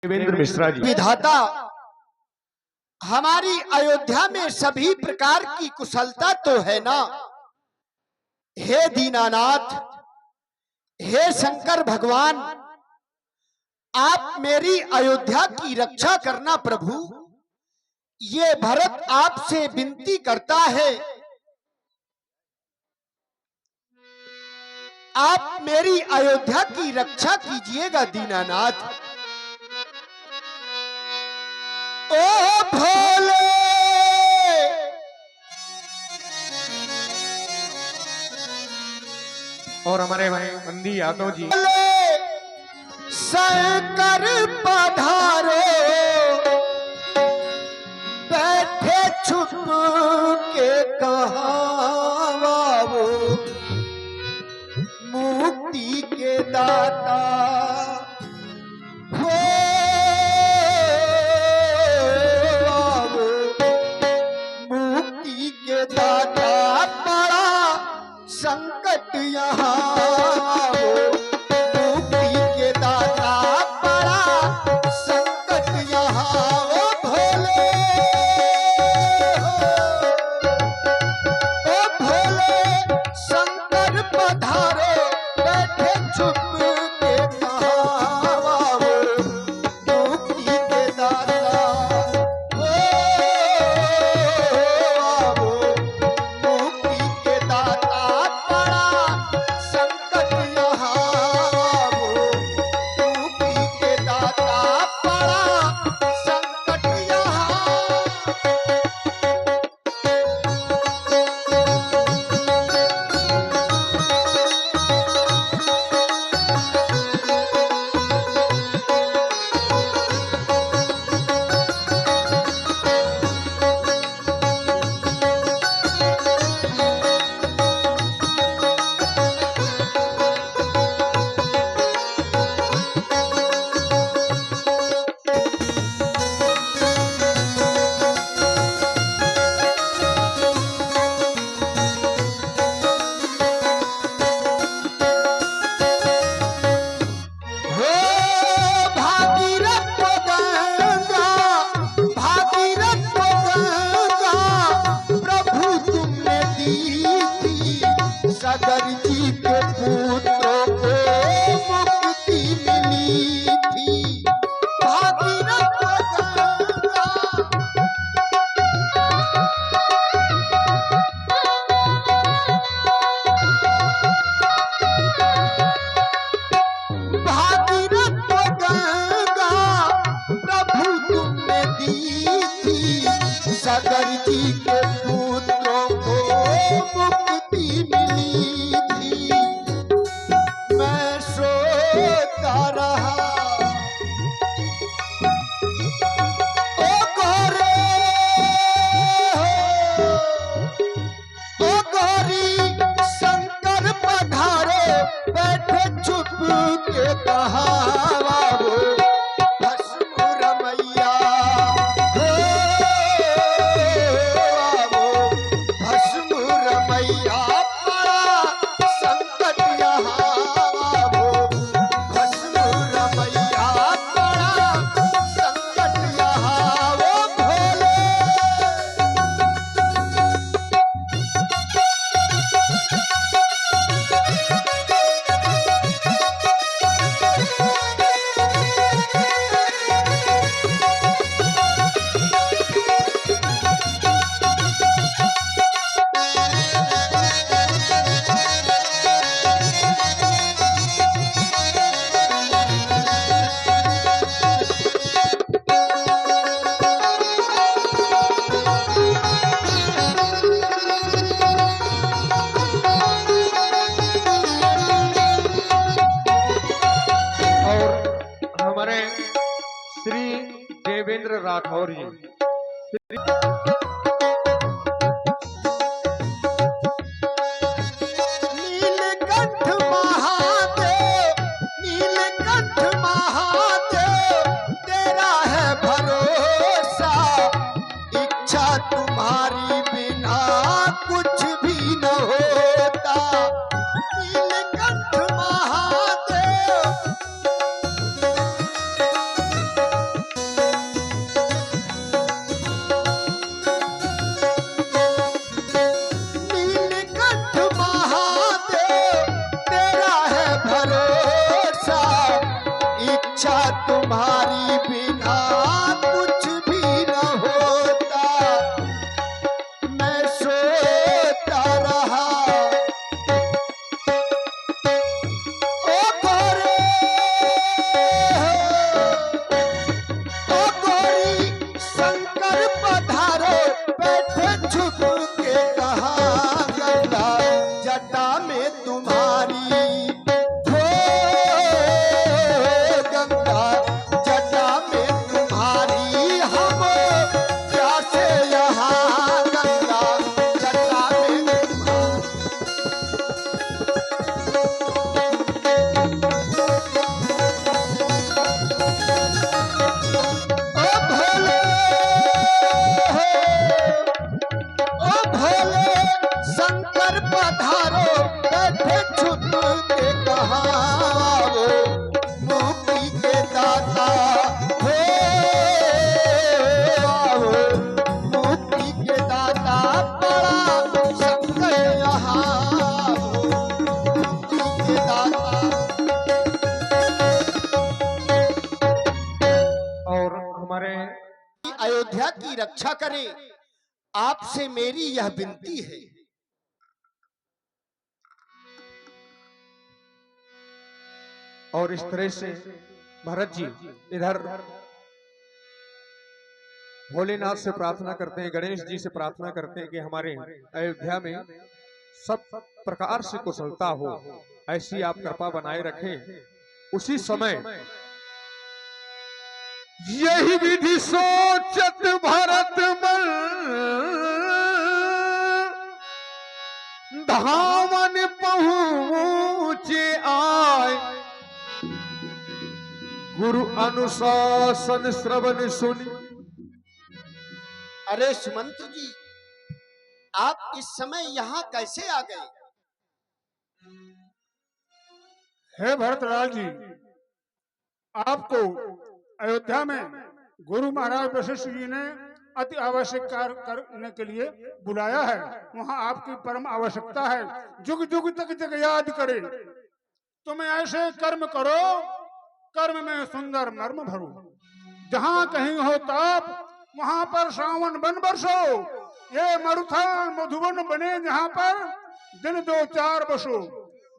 देवेंद्र मिश्रा जी। विधाता हमारी अयोध्या में सभी प्रकार की कुशलता तो है ना। हे दीनानाथ, हे शंकर भगवान, आप मेरी अयोध्या की रक्षा करना प्रभु। ये भरत आपसे विनती करता है, आप मेरी अयोध्या की रक्षा कीजिएगा दीनानाथ। ओ भोले और हमारे भाई मंदी यादव जी। शंकर पधारो, बैठे छुप के कहाँ वो मुक्ति के दाता हो। मुक्ति के दाता बड़ा संकट यहाँ हो। मुक्ति के दाता बड़ा संकट यहाँ हो। भोले ओ भोले शंकर पधारे, बैठे छुप के कहाँ वो मुक्ति के दाता हो। मुक्ति के दाता बड़ा संकट यहाँ वो। मुक्ति के दाता बड़ा संकट यहाँ। हो भागीरथ गंगा, भागीरथ गंगा, प्रभु तुमने दी थी सागर जी के पुत्रों को मुक्ति मिली थी। भागीरथ गंगा भागीरथ गंगा, प्रभु तुमने दी थी सागर जी के पुत्रों को मुक्ति मिली थी। मैं सोता रहा ओ गोरे ओ गोरी शंकर पधारे, बैठे छुप के कहाँ वो भस्म रमैया हो। भस्म रमैया बड़ा संकट यहाँ वो। भस्म रमैया बड़ा संकट यहाँ वो। भोले और हमारे श्री देवेंद्र राठौर जी। नीलकंठ महादेव, नीलकंठ महादेव, तेरा है भरोसा। इच्छा तुम्हारी बिना कुछ भी न होता। नीलकंठ महादेव तुम्हारी बिना कुछ भी न होता, मैं सोता रहा। ओ गोरे, ओ गोरी शंकर पधारो, बैठे छुप के कहा गंगा जटा में तुम्हारी, हो गंगा जटा में तुम्हारी, हम प्यासे यहाँ गंगा जटा में तुम्हारी। ओ भोले, ओ भोले शंकर पधारो, बैठे छुप के कहा वो मुक्ति के दाता, हो आओ मुक्ति के दाता, बड़ा शंकर यहाँ मुक्ति के दाता। और हमारे अयोध्या की रक्षा करें, आपसे मेरी यह विनती है। और इस तरह से भरत जी इधर भोलेनाथ से प्रार्थना करते हैं, गणेश जी से प्रार्थना करते हैं कि हमारे अयोध्या में सब प्रकार से कुशलता हो, ऐसी आप कृपा बनाए रखें। उसी समय यही विधि सोचत भरत मन, धामन पहुँचे आए, गुरु अनुशासन श्रवण सुनि। अरे सुमंत जी, आप इस समय यहाँ कैसे आ गए? हे भरतलाल जी, आपको अयोध्या में गुरु महाराज वशिष्ठ जी ने अति आवश्यक कार्य करने के लिए बुलाया है। वहाँ आपकी परम आवश्यकता है। जुग जुग तक जग याद करे, तुम ऐसे कर्म करो, कर्म में सुंदर मर्म भरो। जहाँ कहीं हो ताप, वहाँ पर सावन बन बरसो। ये मरुथा मधुबन बने जहाँ पर दिन दो चार बसो।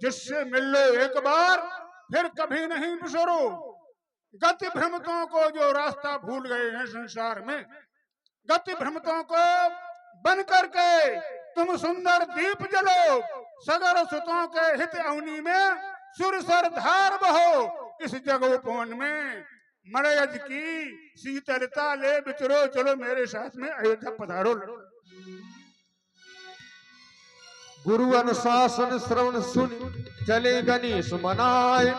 जिससे मिल लो एक बार, फिर कभी नहीं बिसरो। गति भ्रमतों को जो रास्ता भूल गए हैं संसार में, गति भ्रमतों को बन करके तुम सुंदर दीप जलो। सगर सुतों के हित अवनी में सुरसर धार बहो। इस जगोपवन में मड़यज की शीतलता ले बिचरो। चलो मेरे साथ में अयोध्या पधारो। गुरु अनुशासन श्रवण सुनि, चले गणेश मनाए,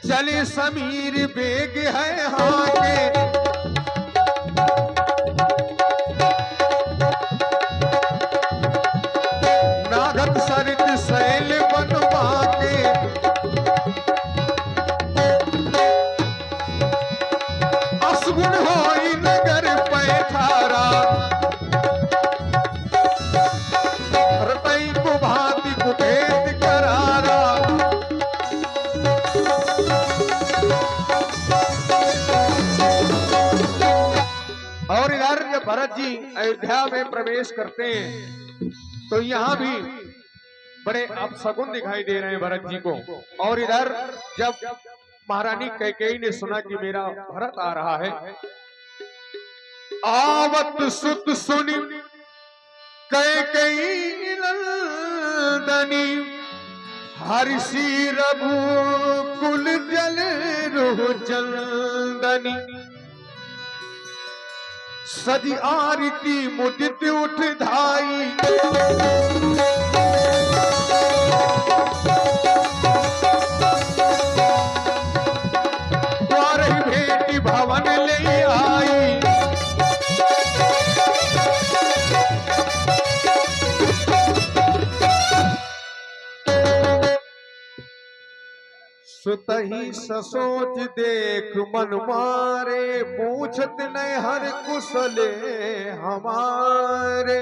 चले समीर बेग है हाके। नागत सरित शैल बन बाके, असगुण होई नगर पैठारा। रतई को भांति कुभेद करारा। और इधर जब भरत जी अयोध्या में प्रवेश करते हैं तो यहाँ भी बड़े अपशगुन दिखाई दे रहे हैं भरत जी को। और इधर जब महारानी कैकेयी ने सुना कि मेरा भरत आ रहा है, आवत सुत सुनी कैकेयी नंदनी, हर्षि रघु कुल जल रोह चंदनी। सजी आरती मुदित उठ धाई, द्वार ही भेटी भवन ले आई। सुतही ससोच देख मन मारे, पूछत न हर कुशले हमारे।